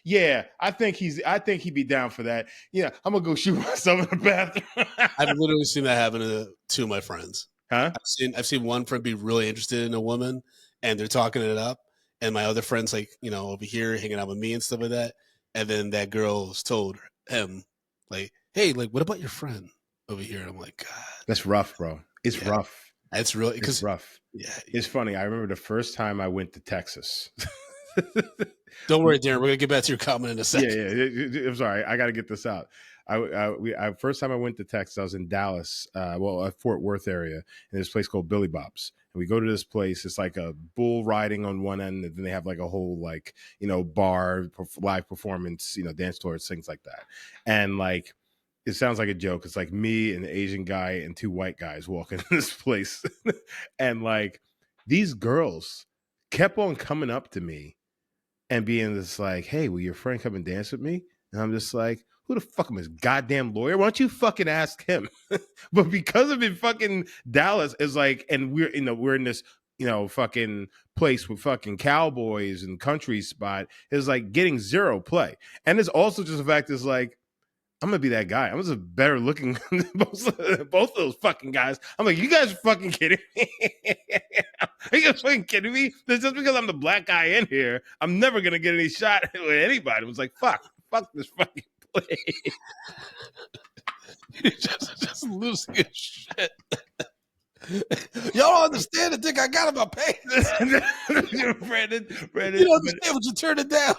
Yeah, I think he'd be down for that. Yeah, I'm gonna go shoot myself in the bathroom. I've literally seen that happen to two of my friends. Huh? I've seen one friend be really interested in a woman, and they're talking it up, and my other friend's like, over here hanging out with me and stuff like that, and then that girl's told him like, hey, like, what about your friend over here? And I'm like, God, that's rough, bro. It's rough. It's really it's rough. Yeah, it's funny. I remember the first time I went to Texas. Don't worry, Darren. We're gonna get back to your comment in a second. Yeah. I'm sorry. I got to get this out. First time I went to Texas, I was in Dallas, Fort Worth area, in this place called Billy Bob's. And we go to this place. It's like a bull riding on one end, and then they have like a whole bar, live performance, dance floors, things like that. And like it sounds like a joke. It's like me, an Asian guy, and two white guys walking in this place. And like these girls kept on coming up to me and being just like, hey, will your friend come and dance with me? And I'm just like, who the fuck am I, his goddamn lawyer? Why don't you fucking ask him? But because of it, fucking Dallas is like, and we're in this, fucking place with fucking cowboys and country spot is like getting zero play. And it's also just the fact is like, I'm gonna be that guy. I'm just better looking than both of those fucking guys. I'm like, you guys are fucking kidding me? Are you guys fucking kidding me? Just because I'm the black guy in here, I'm never gonna get any shot with anybody. I was like, fuck this fucking play. You're just losing your shit. Y'all don't understand the dick I got in my pants. Brandon, You don't understand what you turn it down.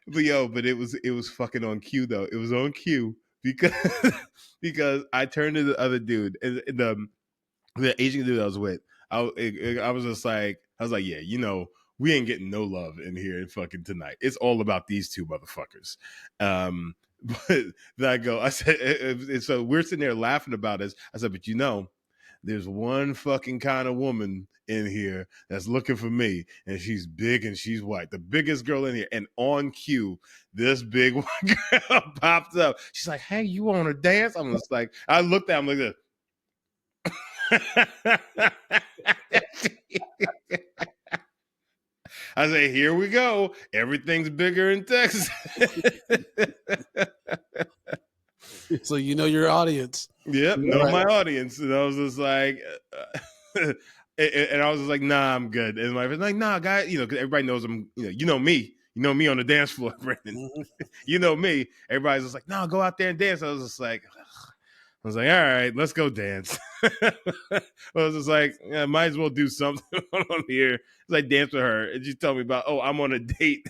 But it was fucking on cue though. It was on cue because I turned to the other dude, and the Asian dude I was with. I was like, yeah, we ain't getting no love in here fucking tonight. It's all about these two motherfuckers. But then I said, so we're sitting there laughing about this. I said, but there's one fucking kind of woman in here that's looking for me, and she's big and she's white, the biggest girl in here. And on cue, this big white girl pops up. She's like, hey, you want to dance? I'm just like, I looked at him like this. I say, here we go. Everything's bigger in Texas. So your audience. Yep, my audience. And I was just like, and I was just like, nah, I'm good. And my friend's like, nah, guy, because everybody knows I'm, you know me on the dance floor, Brandon. Mm-hmm. You know me. Everybody's just like, no, go out there and dance. I was just like, all right, let's go dance. I was just like, might as well do something on here. As I dance with her, and she told me about, I'm on a date.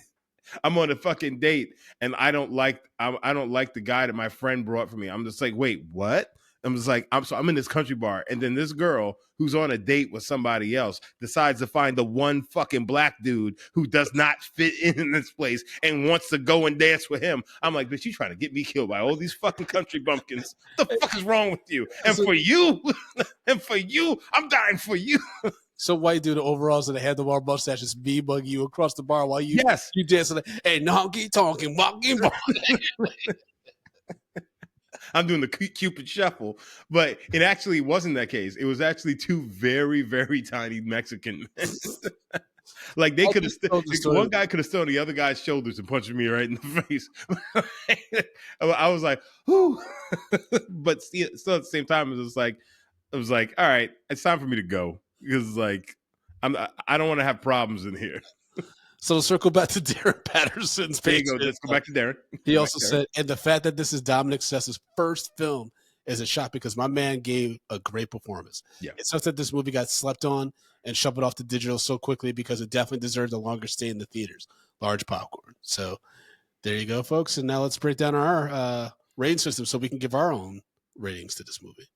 I'm on a fucking date, and I don't like the guy that my friend brought for me. I'm just like, wait, what? I'm just like, I'm in this country bar, and then this girl who's on a date with somebody else decides to find the one fucking black dude who does not fit in this place and wants to go and dance with him. I'm like, bitch, you trying to get me killed by all these fucking country bumpkins? What the fuck is wrong with you? And for you, I'm dying for you. Some white dude in overalls and a handlebar mustache is bug you across the bar while you dancing. Hey, honky tonkin, walking. I'm doing the Cupid shuffle, but it actually wasn't that case. It was actually two very, very tiny Mexican men. Like they could have, one guy could have stood on the other guy's shoulders and punched me right in the face. I was like, whoo. But still at the same time, it was like, all right, it's time for me to go because like I don't want to have problems in here. So to circle back to Darren Patterson's page. There you go. Let's go back to Darren. He also said, and the fact that this is Dominic Sessa's first film is a shock because my man gave a great performance. Yeah. It sucks that this movie got slept on and shuffled off to digital so quickly because it definitely deserved a longer stay in the theaters. Large popcorn. So there you go, folks. And now let's break down our rating system so we can give our own ratings to this movie.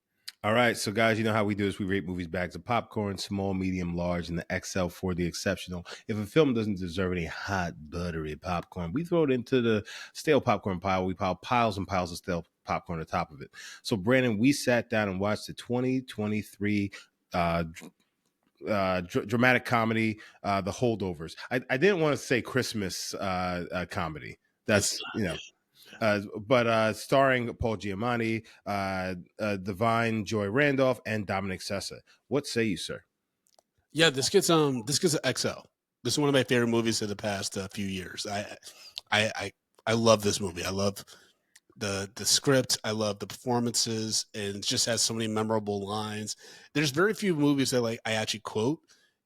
All right, so guys, you know how we do this. We rate movies bags of popcorn, small, medium, large, and the XL for the exceptional. If a film doesn't deserve any hot, buttery popcorn, we throw it into the stale popcorn pile. We pile piles and piles of stale popcorn on top of it. So, Brandon, we sat down and watched the 2023 dramatic comedy, The Holdovers. I didn't want to say Christmas comedy. That's, but starring Paul Giamatti, Divine Joy Randolph, and Dominic Sessa. What say you, sir? Yeah, this gets an XL. This is one of my favorite movies of the past few years. I love this movie. I love the script. I love the performances, and it just has so many memorable lines. There's very few movies that I actually quote,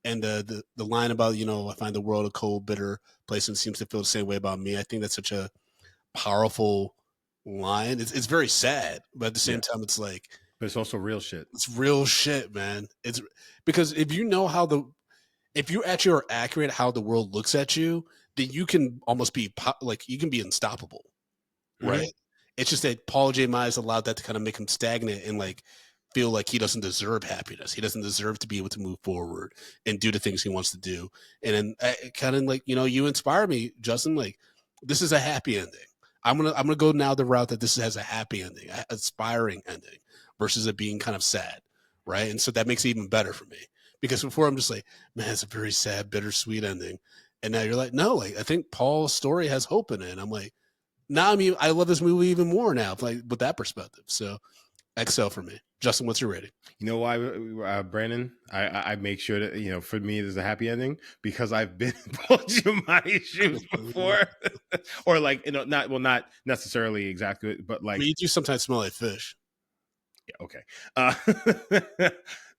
and the line about I find the world a cold, bitter place and seems to feel the same way about me. I think that's such a powerful line. It's very sad, but at the same time, it's like, but it's also real shit. It's real shit, man. It's because if you know if you actually are accurate how the world looks at you, then you can almost be you can be unstoppable, right? Mm-hmm. It's just that Paul Giamatti allowed that to kind of make him stagnant and feel like he doesn't deserve happiness. He doesn't deserve to be able to move forward and do the things he wants to do. And then kind of you inspire me, Justin. This is a happy ending. I'm gonna go now the route that this has a happy ending, a aspiring ending, versus it being kind of sad, right? And so that makes it even better for me because before I'm just like, man, it's a very sad, bittersweet ending, and now you're like, no, like I think Paul's story has hope in it. And I'm like, now I mean, I love this movie even more now, like with that perspective. So XL for me. Justin, what's your rating? You know why, Brandon? I make sure that for me there's a happy ending because I've been in Paul Giamatti's shoes before, or like not necessarily exactly, but I like mean, you do sometimes smell like fish. yeah, okay.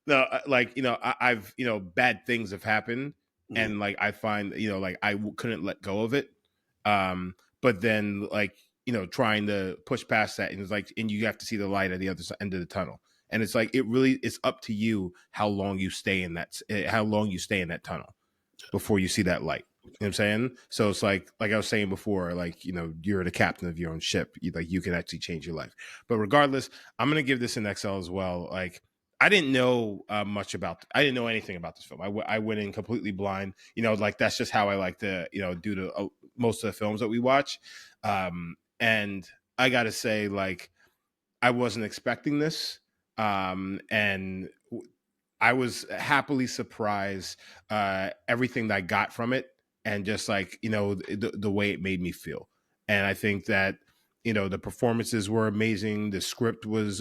No, like I've bad things have happened, and like I find like couldn't let go of it, but then like trying to push past that, and it's like, and you have to see the light at the other end of the tunnel, and it's like it's up to you how long you stay in that tunnel before you see that light. You know what I'm saying? So it's like I was saying before, like you're the captain of your own ship. You can actually change your life. But regardless, I'm gonna give this an XL as well. Like I didn't know I didn't know anything about this film. I went in completely blind. Like that's just how I like to do the most of the films that we watch. And I gotta say, like I wasn't expecting this. And I was happily surprised everything that I got from it, and just like the way it made me feel. And I think that the performances were amazing. The script was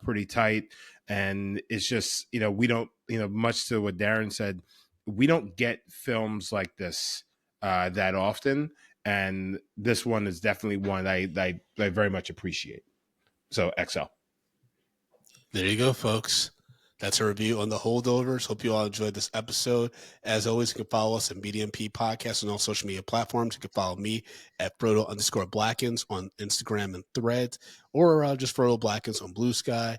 pretty tight, and it's just we don't much to what Darren said, we don't get films like this that often, and this one is definitely one I very much appreciate. So XL. There you go, folks. That's a review on the Holdovers. Hope you all enjoyed this episode. As always, you can follow us at BDMP Podcast on all social media platforms. You can follow me at Frodo_Blackens on Instagram and Threads, or just Frodo Blackens on Blue Sky.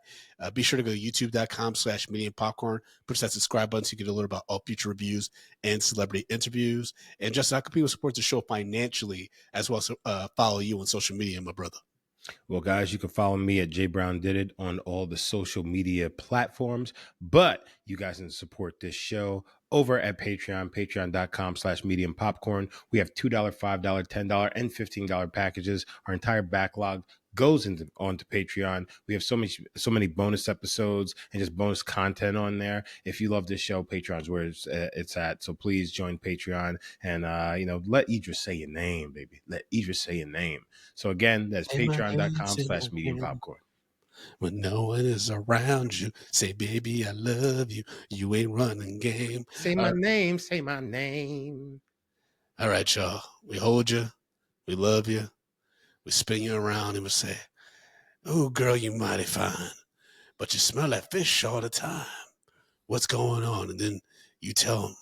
Be sure to go to youtube.com/Medium Popcorn. Push that subscribe button so you get alert about all future reviews and celebrity interviews. And just how can people support the show financially, as well as follow you on social media, my brother? Well, guys, you can follow me at J Brown Did It on all the social media platforms, but you guys can support this show over at Patreon, patreon.com/medium popcorn. We have $2, $5, $10, and $15 packages. Our entire backlog goes onto Patreon. We have so many bonus episodes and just bonus content on there. If you love this show, Patreon's where it's at. So please join Patreon and let Idris say your name, baby. Let Idris say your name. So again, that's patreon.com/medium popcorn. When no one is around you, say, baby, I love you. You ain't running game. Say my name, say my name. All right, y'all. We hold you. We love you. We spin you around and we say, oh, girl, you mighty fine, but you smell like fish all the time. What's going on? And then you tell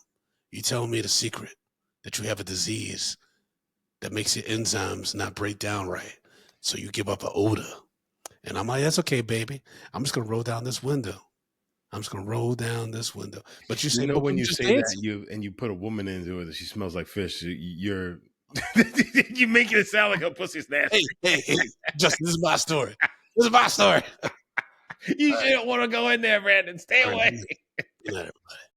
me the secret that you have a disease that makes your enzymes not break down right. So you give up an odor. And I'm like, that's okay, baby. I'm just going to roll down this window. But you say, but When we you just say dancing. that you put a woman into it that she smells like fish, you're you making it sound like her pussy's nasty. Hey, Justin, this is my story. You You shouldn't want to go in there, Brandon. Stay All right, away. good night, everybody.